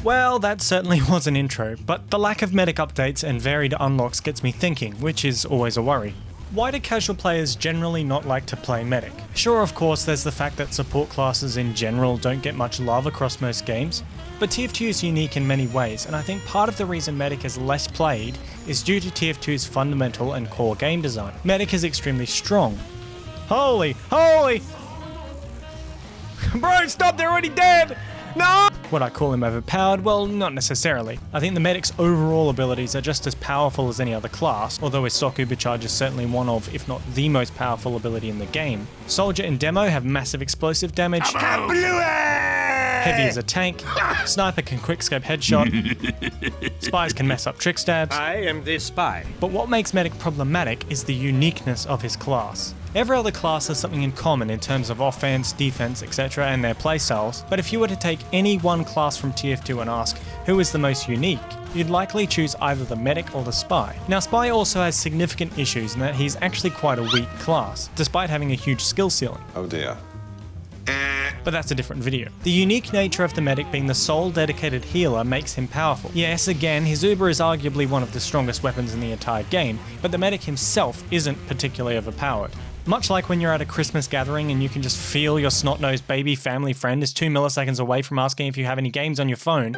Well, that certainly was an intro, but the lack of medic updates and varied unlocks gets me thinking, which is always a worry. Why do casual players generally not like to play medic? Sure, of course, there's the fact that support classes in general don't get much love across most games, but TF2 is unique in many ways, and I think part of the reason medic is less played is due to TF2's fundamental and core game design. Medic is extremely strong. Holy! Bro, stop, they're already dead! No! Would I call him overpowered? Well, not necessarily. I think the medic's overall abilities are just as powerful as any other class, although his stock ubercharge is certainly one of, if not the most powerful ability in the game. Soldier and Demo have massive explosive damage. Heavy as a tank. Sniper can quickscope headshot. Spies can mess up trick stabs. I am the spy. But what makes medic problematic is the uniqueness of his class. Every other class has something in common in terms of offense, defense, etc. and their playstyles, but if you were to take any one class from TF2 and ask who is the most unique, you'd likely choose either the medic or the spy. Now, spy also has significant issues in that he's actually quite a weak class, despite having a huge skill ceiling. Oh dear. But that's a different video. The unique nature of the medic being the sole dedicated healer makes him powerful. Yes, again, his Uber is arguably one of the strongest weapons in the entire game, but the medic himself isn't particularly overpowered. Much like when you're at a Christmas gathering and you can just feel your snot-nosed baby family friend is 2 milliseconds away from asking if you have any games on your phone,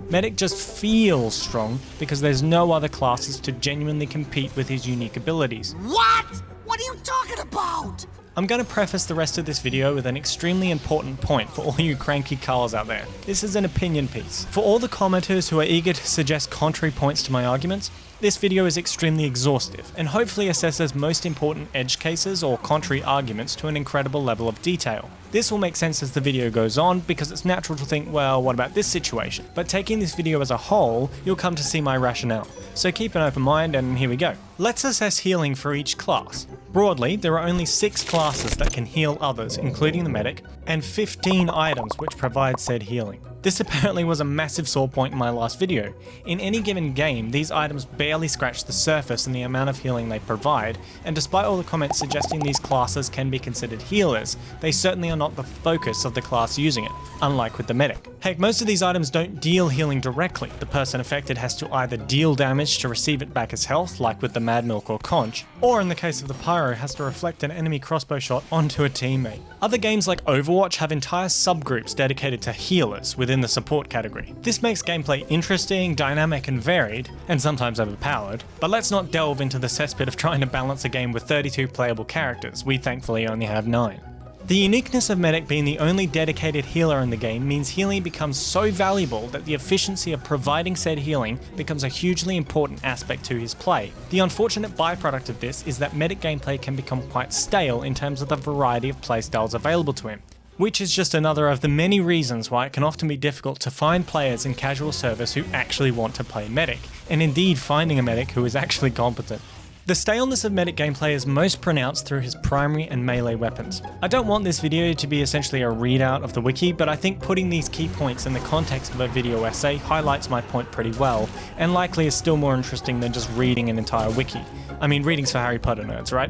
medic just feels strong because there's no other classes to genuinely compete with his unique abilities. What? What are you talking about? I'm going to preface the rest of this video with an extremely important point for all you cranky Carls out there. This is an opinion piece. For all the commenters who are eager to suggest contrary points to my arguments, this video is extremely exhaustive and hopefully assesses most important edge cases or contrary arguments to an incredible level of detail. This will make sense as the video goes on because it's natural to think, well, what about this situation? But taking this video as a whole, you'll come to see my rationale. So keep an open mind and here we go. Let's assess healing for each class. Broadly, there are only 6 classes that can heal others, including the medic, and 15 items which provide said healing. This apparently was a massive sore point in my last video. In any given game, these items barely scratch the surface in the amount of healing they provide, and despite all the comments suggesting these classes can be considered healers, they certainly are not the focus of the class using it, unlike with the medic. Heck, most of these items don't deal healing directly. The person affected has to either deal damage to receive it back as health, like with the Mad Milk or Conch, or in the case of the Pyro, has to reflect an enemy crossbow shot onto a teammate. Other games like Overwatch have entire subgroups dedicated to healers within the support category. This makes gameplay interesting, dynamic and varied, and sometimes overpowered, but let's not delve into the cesspit of trying to balance a game with 32 playable characters. We thankfully only have 9. The uniqueness of medic being the only dedicated healer in the game means healing becomes so valuable that the efficiency of providing said healing becomes a hugely important aspect to his play. The unfortunate byproduct of this is that medic gameplay can become quite stale in terms of the variety of playstyles available to him, which is just another of the many reasons why it can often be difficult to find players in casual service who actually want to play medic, and indeed finding a medic who is actually competent. The staleness of medic gameplay is most pronounced through his primary and melee weapons. I don't want this video to be essentially a readout of the wiki, but I think putting these key points in the context of a video essay highlights my point pretty well, and likely is still more interesting than just reading an entire wiki. I mean, reading's for Harry Potter nerds, right?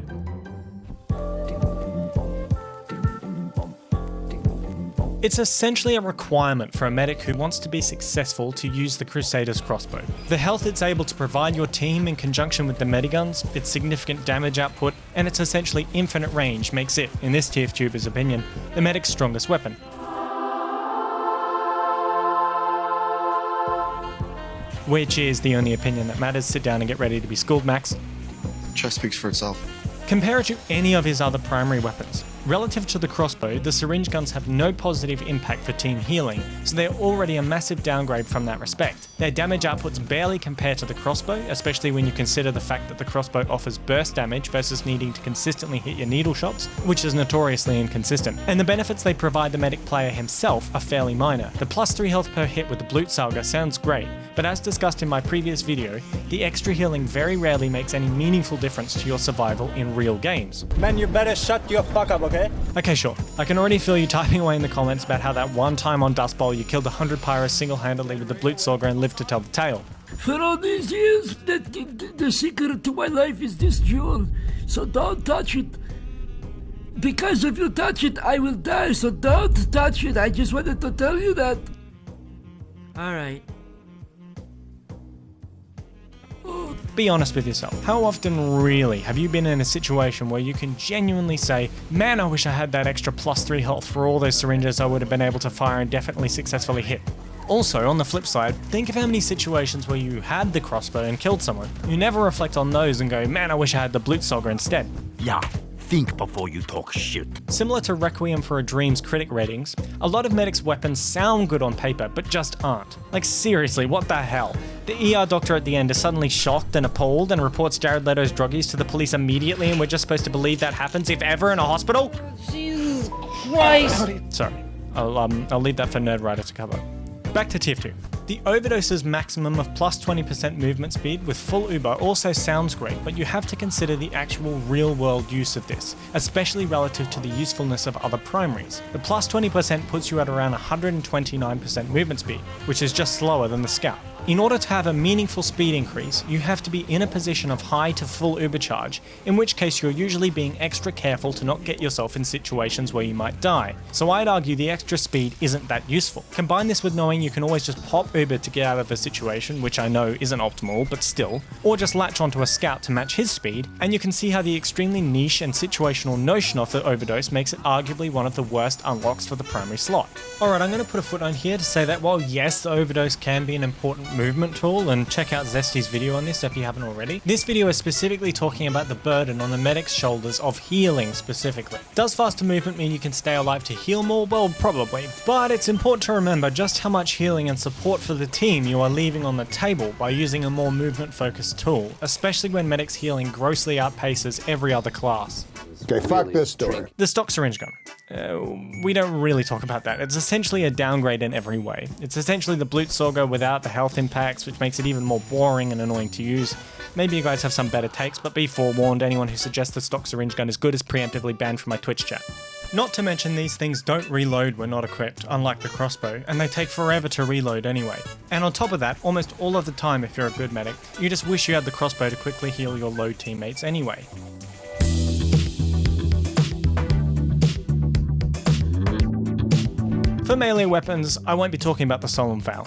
It's essentially a requirement for a medic who wants to be successful to use the Crusader's crossbow. The health it's able to provide your team in conjunction with the mediguns, its significant damage output, and its essentially infinite range makes it, in this TFTuber's opinion, the medic's strongest weapon. Which is the only opinion that matters. Sit down and get ready to be schooled, Max. Chest speaks for itself. Compare it to any of his other primary weapons. Relative to the crossbow, the syringe guns have no positive impact for team healing, so they're already a massive downgrade from that respect. Their damage outputs barely compare to the crossbow, especially when you consider the fact that the crossbow offers burst damage versus needing to consistently hit your needle shots, which is notoriously inconsistent. And the benefits they provide the medic player himself are fairly minor. The plus 3 health per hit with the Blutsauger sounds great, but as discussed in my previous video, the extra healing very rarely makes any meaningful difference to your survival in real games. Man, you better shut your fuck up, okay? Okay, sure. I can already feel you typing away in the comments about how that one time on Dust Bowl you killed 100 pyros single-handedly with the Blutsauger and lived to tell the tale. For all these years, the secret to my life is this jewel, so don't touch it. Because if you touch it, I will die, so don't touch it. I just wanted to tell you that. Alright. Be honest with yourself. How often really have you been in a situation where you can genuinely say, man, I wish I had that extra plus 3 health for all those syringes I would have been able to fire and definitely successfully hit? Also, on the flip side, think of how many situations where you had the crossbow and killed someone. You never reflect on those and go, man, I wish I had the Blutsauger instead. Yeah, think before you talk shit. Similar to Requiem for a Dream's critic ratings, a lot of medics' weapons sound good on paper, but just aren't. Like seriously, what the hell? The ER doctor at the end is suddenly shocked and appalled and reports Jared Leto's druggies to the police immediately, and we're just supposed to believe that happens if ever in a hospital? Jesus Christ! Sorry, I'll leave that for Nerdwriter to cover. Back to TF2. The Overdose's maximum of plus 20% movement speed with full Uber also sounds great, but you have to consider the actual real-world use of this, especially relative to the usefulness of other primaries. The plus 20% puts you at around 129% movement speed, which is just slower than the Scout. In order to have a meaningful speed increase, you have to be in a position of high to full Uber charge, in which case you're usually being extra careful to not get yourself in situations where you might die. So I'd argue the extra speed isn't that useful. Combine this with knowing you can always just pop Uber to get out of a situation, which I know isn't optimal, but still, or just latch onto a Scout to match his speed, and you can see how the extremely niche and situational notion of the Overdose makes it arguably one of the worst unlocks for the primary slot. Alright, I'm going to put a footnote here to say that while yes, the Overdose can be an important movement tool, and check out Zesty's video on this if you haven't already, this video is specifically talking about the burden on the medic's shoulders of healing specifically. Does faster movement mean you can stay alive to heal more? Well, probably, but it's important to remember just how much healing and support for the team you are leaving on the table by using a more movement focused tool, especially when medic's healing grossly outpaces every other class. Okay, fuck this story. The stock syringe gun. We don't really talk about that. It's essentially a downgrade in every way. It's essentially the Blutsauger without the health impacts, which makes it even more boring and annoying to use. Maybe you guys have some better takes, but be forewarned, anyone who suggests the stock syringe gun is good is preemptively banned from my Twitch chat. Not to mention these things don't reload when not equipped, unlike the crossbow, and they take forever to reload anyway. And on top of that, almost all of the time if you're a good medic, you just wish you had the crossbow to quickly heal your low teammates anyway. For melee weapons, I won't be talking about the Solemn Vow.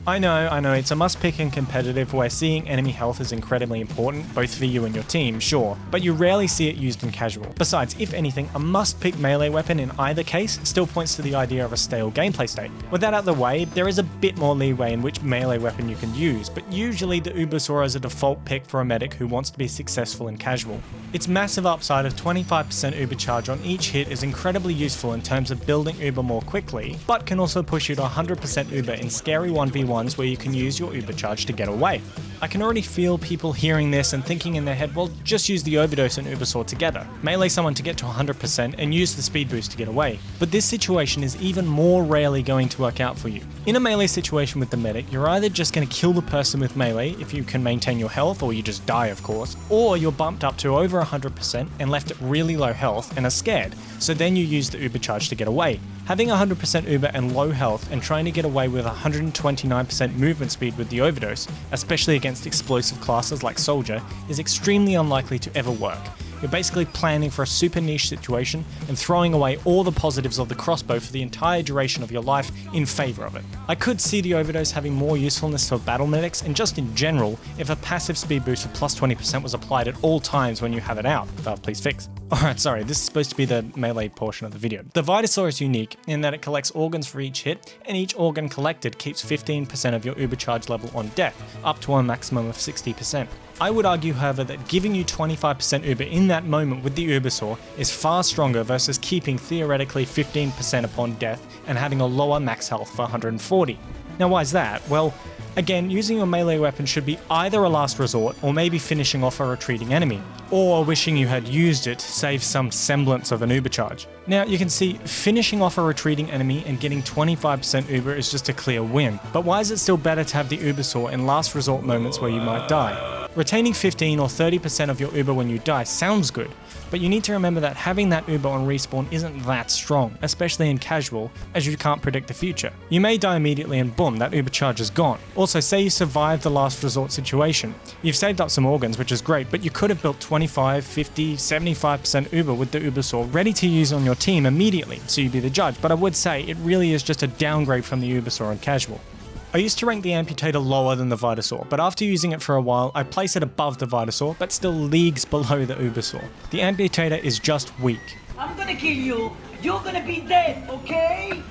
I know, it's a must-pick in competitive where seeing enemy health is incredibly important, both for you and your team, sure, but you rarely see it used in casual. Besides, if anything, a must-pick melee weapon in either case still points to the idea of a stale gameplay state. With that out of the way, there is a bit more leeway in which melee weapon you can use, but usually the Ubersaur is a default pick for a medic who wants to be successful in casual. Its massive upside of 25% Uber charge on each hit is incredibly useful in terms of building Uber more quickly, but can also push you to 100% Uber in scary 1v1s where you can use your Uber charge to get away. I can already feel people hearing this and thinking in their head, well, just use the Overdose and Ubersaur together. Melee someone to get to 100% and use the speed boost to get away. But this situation is even more rarely going to work out for you. In a melee situation with the medic, you're either just going to kill the person with melee if you can maintain your health, or you just die of course, or you're bumped up to over 100% and left at really low health and are scared, so then you use the Uber charge to get away. Having 100% Uber and low health and trying to get away with 129% movement speed with the Overdose, especially against explosive classes like Soldier, is extremely unlikely to ever work. You're basically planning for a super niche situation and throwing away all the positives of the crossbow for the entire duration of your life in favour of it. I could see the Overdose having more usefulness for battle medics and just in general if a passive speed boost of plus 20% was applied at all times when you have it out. Valve, please fix. Alright, sorry, this is supposed to be the melee portion of the video. The Vitasaur is unique in that it collects organs for each hit, and each organ collected keeps 15% of your Ubercharge level on death, up to a maximum of 60%. I would argue, however, that giving you 25% Uber in that moment with the Ubersaur is far stronger versus keeping theoretically 15% upon death and having a lower max health for 140. Now why is that? Well, again, using your melee weapon should be either a last resort or maybe finishing off a retreating enemy, or wishing you had used it to save some semblance of an Uber charge. Now you can see finishing off a retreating enemy and getting 25% Uber is just a clear win, but why is it still better to have the Ubersaur in last resort moments where you might die? Retaining 15 or 30% of your Uber when you die sounds good, but you need to remember that having that Uber on respawn isn't that strong, especially in casual, as you can't predict the future. You may die immediately and boom, that Uber charge is gone. Also, say you survived the last resort situation. You've saved up some organs, which is great, but you could have built 25, 50, 75% Uber with the Ubersaur ready to use on your team immediately, so you'd be the judge, but I would say it really is just a downgrade from the Ubersaur in casual. I used to rank the Amputator lower than the Vitasaur, but after using it for a while, I place it above the Vitasaur, but still leagues below the Ubersaur. The Amputator is just weak. I'm gonna kill you. You're gonna be dead, okay?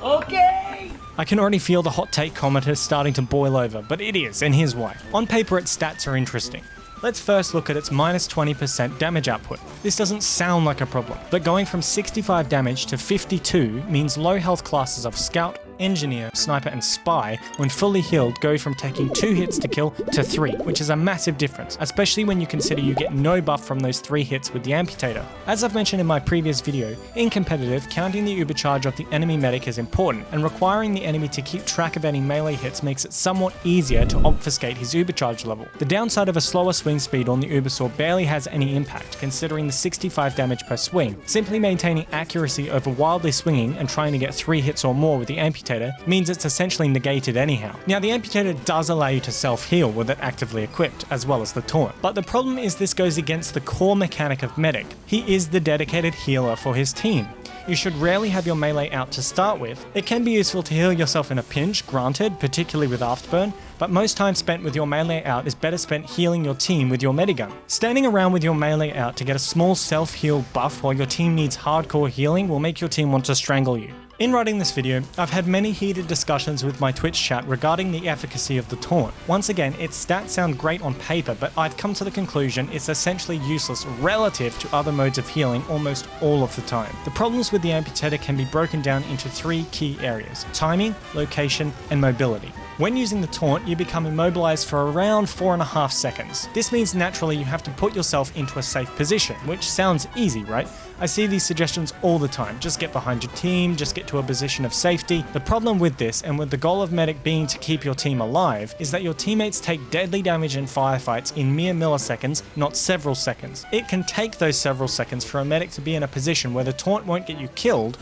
Okay? I can already feel the hot take commenter starting to boil over, but it is, and here's why. On paper, its stats are interesting. Let's first look at its minus 20% damage output. This doesn't sound like a problem, but going from 65 damage to 52 means low health classes of Scout, Engineer, Sniper and Spy, when fully healed, go from taking 2 hits to kill to 3, which is a massive difference, especially when you consider you get no buff from those 3 hits with the Amputator. As I've mentioned in my previous video, in competitive, counting the Uber charge of the enemy medic is important, and requiring the enemy to keep track of any melee hits makes it somewhat easier to obfuscate his Uber charge level. The downside of a slower swing speed on the Ubersaur barely has any impact, considering the 65 damage per swing. Simply maintaining accuracy over wildly swinging and trying to get 3 hits or more with the Amputator means it's essentially negated anyhow. Now the Amputator does allow you to self-heal with it actively equipped, as well as the taunt, but the problem is this goes against the core mechanic of Medic. He is the dedicated healer for his team. You should rarely have your melee out to start with. It can be useful to heal yourself in a pinch, granted, particularly with Afterburn, but most time spent with your melee out is better spent healing your team with your medigun. Standing around with your melee out to get a small self-heal buff while your team needs hardcore healing will make your team want to strangle you. In writing this video, I've had many heated discussions with my Twitch chat regarding the efficacy of the taunt. Once again, its stats sound great on paper, but I've come to the conclusion it's essentially useless relative to other modes of healing almost all of the time. The problems with the Amputator can be broken down into 3 key areas: timing, location, and mobility. When using the taunt, you become immobilized for around 4.5 seconds. This means naturally you have to put yourself into a safe position, which sounds easy, right? I see these suggestions all the time. Just get behind your team, just get to a position of safety. The problem with this, and with the goal of Medic being to keep your team alive, is that your teammates take deadly damage in firefights in mere milliseconds, not several seconds. It can take those several seconds for a Medic to be in a position where the taunt won't get you killed.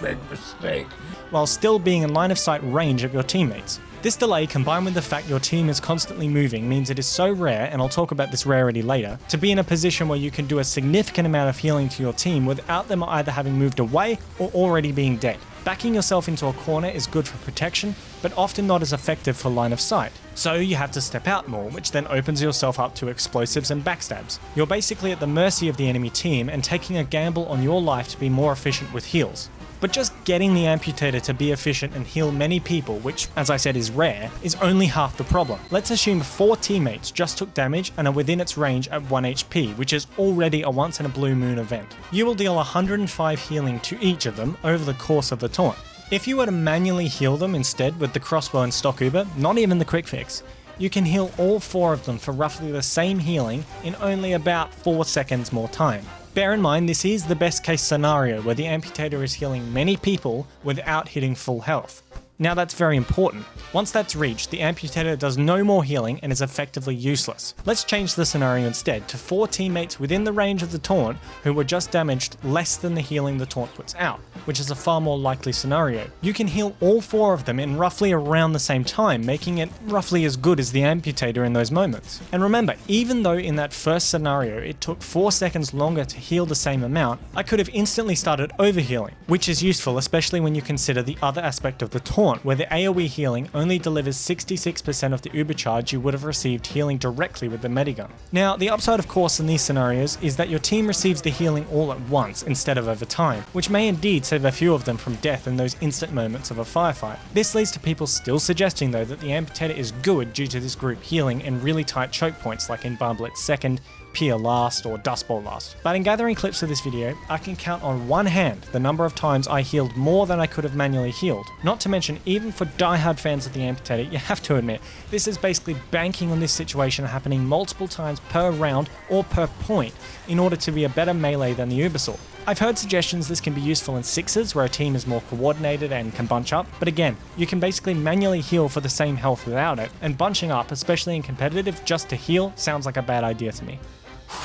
Big mistake. While still being in line of sight range of your teammates. This delay, combined with the fact your team is constantly moving, means it is so rare, and I'll talk about this rarity later, to be in a position where you can do a significant amount of healing to your team without them either having moved away or already being dead. Backing yourself into a corner is good for protection, but often not as effective for line of sight. So you have to step out more, which then opens yourself up to explosives and backstabs. You're basically at the mercy of the enemy team and taking a gamble on your life to be more efficient with heals. But just getting the Amputator to be efficient and heal many people, which, as I said, is rare, is only half the problem. Let's assume 4 teammates just took damage and are within its range at 1 HP, which is already a once in a blue moon event. You will deal 105 healing to each of them over the course of the taunt. If you were to manually heal them instead with the crossbow and stock Uber, not even the quick fix, you can heal all 4 of them for roughly the same healing in only about 4 seconds more time. Bear in mind, this is the best case scenario where the Amputator is healing many people without hitting full health. Now that's very important. Once that's reached, the Amputator does no more healing and is effectively useless. Let's change the scenario instead to 4 teammates within the range of the taunt who were just damaged less than the healing the taunt puts out, which is a far more likely scenario. You can heal all 4 of them in roughly around the same time, making it roughly as good as the Amputator in those moments. And remember, even though in that first scenario it took 4 seconds longer to heal the same amount, I could have instantly started overhealing, which is useful especially when you consider the other aspect of the taunt, taunt where the AoE healing only delivers 66% of the uber charge you would have received healing directly with the medigun. Now, the upside of course in these scenarios is that your team receives the healing all at once instead of over time, which may indeed save a few of them from death in those instant moments of a firefight. This leads to people still suggesting though that the Amputator is good due to this group healing in really tight choke points like in Barblitz second, Pier last, or Dust Bowl last. But in gathering clips for this video, I can count on one hand the number of times I healed more than I could have manually healed. Not to mention, even for diehard fans of the Amputator, you have to admit, this is basically banking on this situation happening multiple times per round or per point in order to be a better melee than the Ubersaw. I've heard suggestions this can be useful in sixes where a team is more coordinated and can bunch up, but again, you can basically manually heal for the same health without it, and bunching up, especially in competitive, just to heal sounds like a bad idea to me.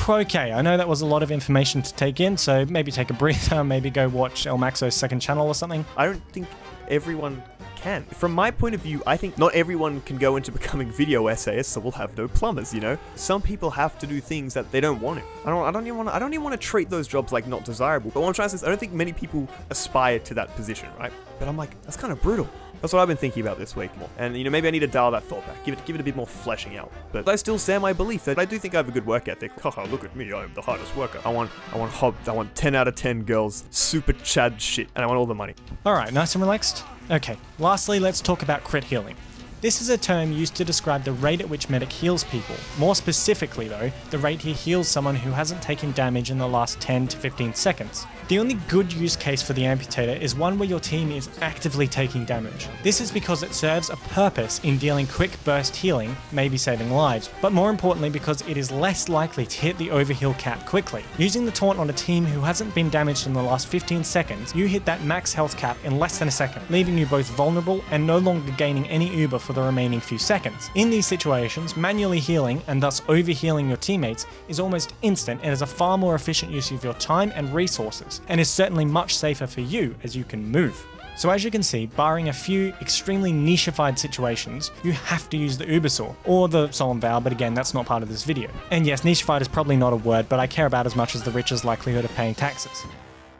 Okay, I know that was a lot of information to take in, so maybe take a breather, maybe go watch elmaxo's second channel or something. I don't think everyone can. From my point of view, I think not everyone can go into becoming video essayists, so we'll have no plumbers, you know? Some people have to do things that they don't want to. I don't even want to treat those jobs like not desirable, but what I'm trying to say is I don't think many people aspire to that position, right? But I'm like, that's kind of brutal. That's what I've been thinking about this week more. And, you know, maybe I need to dial that thought back, give it a bit more fleshing out. But I still stand my belief that I do think I have a good work ethic. Haha, look at me, I am the hardest worker. I want 10 out of 10 girls, super chad shit, and I want all the money. Alright, nice and relaxed? Okay, lastly, let's talk about crit healing. This is a term used to describe the rate at which medic heals people. More specifically though, the rate he heals someone who hasn't taken damage in the last 10 to 15 seconds. The only good use case for the Amputator is one where your team is actively taking damage. This is because it serves a purpose in dealing quick burst healing, maybe saving lives, but more importantly because it is less likely to hit the overheal cap quickly. Using the taunt on a team who hasn't been damaged in the last 15 seconds, you hit that max health cap in less than a second, leaving you both vulnerable and no longer gaining any uber for the remaining few seconds. In these situations, manually healing and thus overhealing your teammates is almost instant and is a far more efficient use of your time and resources, and is certainly much safer for you as you can move. So as you can see, barring a few extremely nichified situations, you have to use the Ubersaw, or the Solemn Vow, but again, that's not part of this video. And yes, nichified is probably not a word, but I care about as much as the rich's likelihood of paying taxes.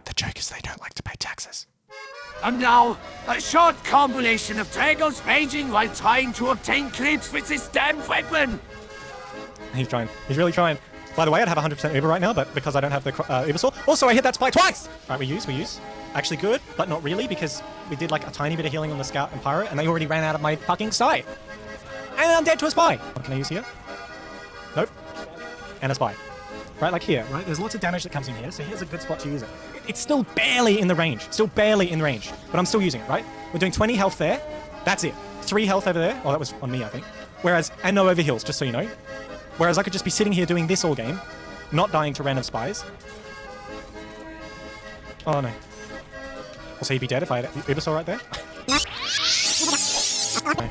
The joke is they don't like to pay taxes. And now, a short compilation of Dragos raging while trying to obtain clips with this damn weapon! He's trying. He's really trying. By the way, I'd have 100% Uber right now, but because I don't have the Ubersaw. Also, I hit that spike twice! Alright, we use. Actually good, but not really, because we did like a tiny bit of healing on the Scout and Pyro, and they already ran out of my fucking sight. And I'm dead to a spy! What can I use here? Nope. And a spy. Right, like here, right? There's lots of damage that comes in here, so here's a good spot to use it. It's still barely in the range. But I'm still using it, right? We're doing 20 health there. That's it. 3 health over there. Oh, that was on me, I think. Whereas, and no overheals, just so you know. Whereas I could just be sitting here doing this all game, not dying to random spies. Oh no. Also, he'd be dead if I had Ubersaw right there. Okay.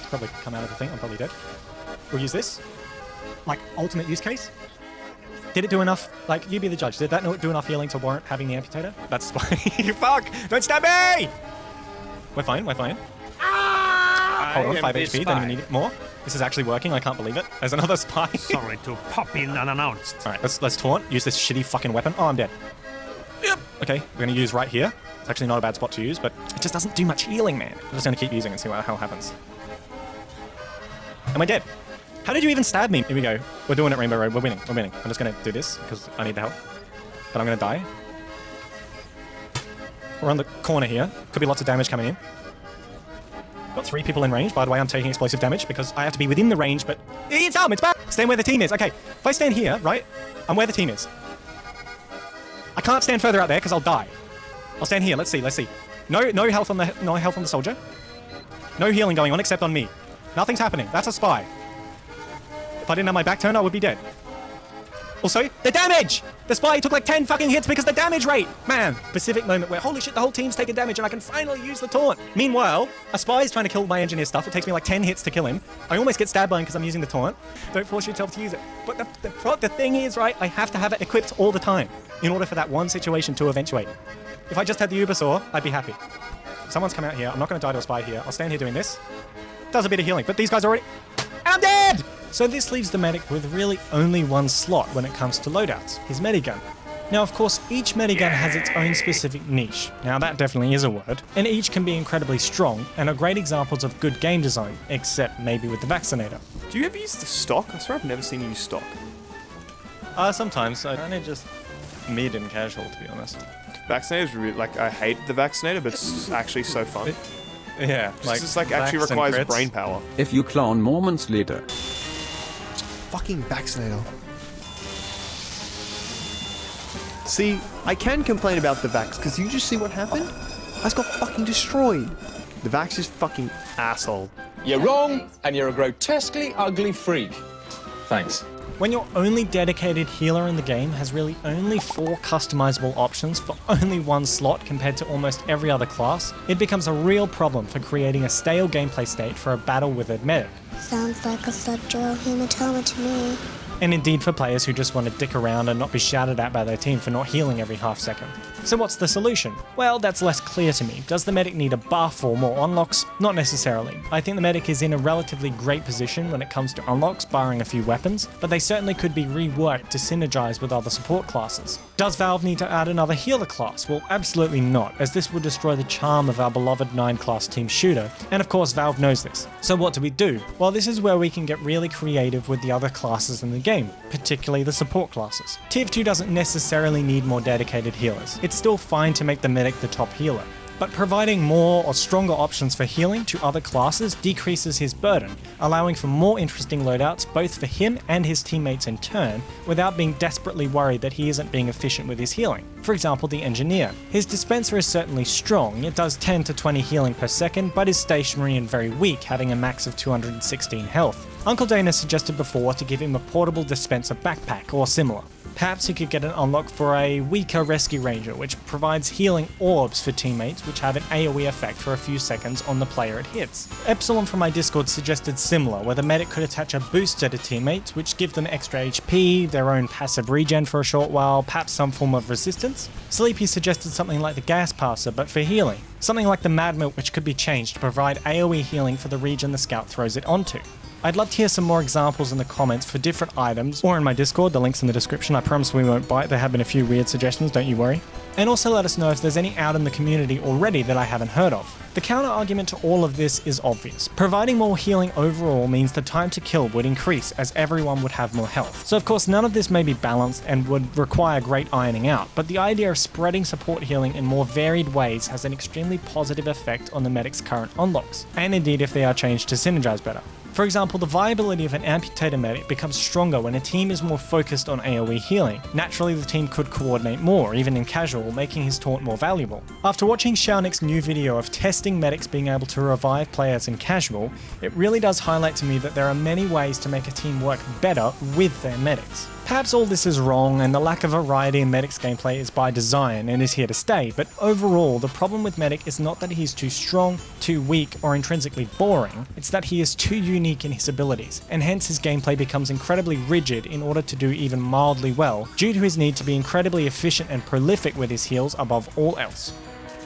Probably come out of the thing, I'm probably dead. We'll use this. Like, ultimate use case. Did it do enough? Like, you be the judge. Did that do enough healing to warrant having the Amputator? That's fuck! Don't stab me! We're fine. Hold on, 5 HP, don't even need it more. This is actually working, I can't believe it. There's another spy. Sorry to pop in unannounced. Alright, let's taunt. Use this shitty fucking weapon. Oh, I'm dead. Yep. Okay, we're gonna use right here. It's actually not a bad spot to use, but it just doesn't do much healing, man. I'm just gonna keep using and see what the hell happens. Am I dead? How did you even stab me? Here we go. We're doing it, Rainbow Road. We're winning. I'm just gonna do this because I need the help. But I'm gonna die. We're on the corner here. Could be lots of damage coming in. Got 3 people in range. By the way, I'm taking explosive damage because I have to be within the range, but it's it's back! Stand where the team is. Okay, if I stand here, right, I'm where the team is. I can't stand further out there because I'll die. I'll stand here. Let's see. No health on the soldier. No healing going on except on me. Nothing's happening. That's a spy. If I didn't have my back turned, I would be dead. Also, the damage! The spy took like 10 fucking hits because the damage rate! Man, specific moment where, holy shit, the whole team's taking damage and I can finally use the taunt. Meanwhile, a spy is trying to kill my engineer stuff. It takes me like 10 hits to kill him. I almost get stabbed by him because I'm using the taunt. Don't force yourself to use it. But the thing is, right, I have to have it equipped all the time in order for that one situation to eventuate. If I just had the Ubersaw, I'd be happy. Someone's come out here. I'm not going to die to a spy here. I'll stand here doing this. Does a bit of healing, but these guys are already... I'm dead! So this leaves the medic with really only one slot when it comes to loadouts, his medigun. Now of course, each medigun has its own specific niche, now that definitely is a word, and each can be incredibly strong and are great examples of good game design, except maybe with the vaccinator. Do you ever use the stock? I swear I've never seen you use stock. Sometimes, I only just mid and casual to be honest. Vaccinator's really, like, I hate the vaccinator, but it's actually so fun. Yeah, It's like actually vax and requires crits. brain power. If you clone moments later. Fucking vaccinator. See, I can complain about the vax, because you just see what happened? I just got fucking destroyed. The vax is fucking asshole. You're wrong, and you're a grotesquely ugly freak. Thanks. When your only dedicated healer in the game has really only 4 customizable options for only one slot compared to almost every other class, it becomes a real problem for creating a stale gameplay state for a battle with a medic. Sounds like a subdural hematoma to me. And indeed for players who just want to dick around and not be shouted at by their team for not healing every half second. So what's the solution? Well, that's less clear to me. Does the medic need a buff or more unlocks? Not necessarily. I think the medic is in a relatively great position when it comes to unlocks, barring a few weapons, but they certainly could be reworked to synergize with other support classes. Does Valve need to add another healer class? Well, absolutely not, as this would destroy the charm of our beloved 9-class team shooter, and of course Valve knows this. So what do? Well, this is where we can get really creative with the other classes in the game, particularly the support classes. TF2 doesn't necessarily need more dedicated healers. It's still fine to make the medic the top healer, but providing more or stronger options for healing to other classes decreases his burden, allowing for more interesting loadouts both for him and his teammates in turn, without being desperately worried that he isn't being efficient with his healing. For example, the engineer. His dispenser is certainly strong, it does 10 to 20 healing per second, but is stationary and very weak, having a max of 216 health. Uncle Dana suggested before to give him a portable dispenser backpack or similar. Perhaps he could get an unlock for a weaker Rescue Ranger, which provides healing orbs for teammates which have an AoE effect for a few seconds on the player it hits. Epsilon from my Discord suggested similar, where the medic could attach a booster to teammates which give them extra HP, their own passive regen for a short while, perhaps some form of resistance. Sleepy suggested something like the Gas Passer but for healing. Something like the Mad Milk which could be changed to provide AoE healing for the region the scout throws it onto. I'd love to hear some more examples in the comments for different items, or in my Discord, the link's in the description. I promise we won't bite, there have been a few weird suggestions, don't you worry. And also let us know if there's any out in the community already that I haven't heard of. The counter argument to all of this is obvious. Providing more healing overall means the time to kill would increase as everyone would have more health. So of course none of this may be balanced and would require great ironing out, but the idea of spreading support healing in more varied ways has an extremely positive effect on the medic's current unlocks, and indeed if they are changed to synergize better. For example, the viability of an Amputator medic becomes stronger when a team is more focused on AoE healing. Naturally, the team could coordinate more, even in casual, making his taunt more valuable. After watching Shaunik's new video of testing medics being able to revive players in casual, it really does highlight to me that there are many ways to make a team work better with their medics. Perhaps all this is wrong and the lack of variety in Medic's gameplay is by design and is here to stay, but overall the problem with Medic is not that he's too strong, too weak, or intrinsically boring, it's that he is too unique in his abilities, and hence his gameplay becomes incredibly rigid in order to do even mildly well, due to his need to be incredibly efficient and prolific with his heals above all else.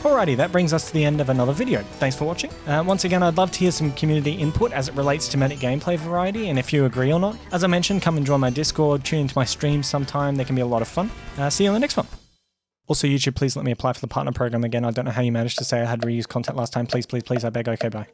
Alrighty, that brings us to the end of another video. Thanks for watching. Once again, I'd love to hear some community input as it relates to Medic gameplay variety, and if you agree or not. As I mentioned, come and join my Discord, tune into my streams sometime, they can be a lot of fun. See you on the next one. Also, YouTube, please let me apply for the partner program again. I don't know how you managed to say I had reused content last time. Please, please, please, I beg. Okay, bye.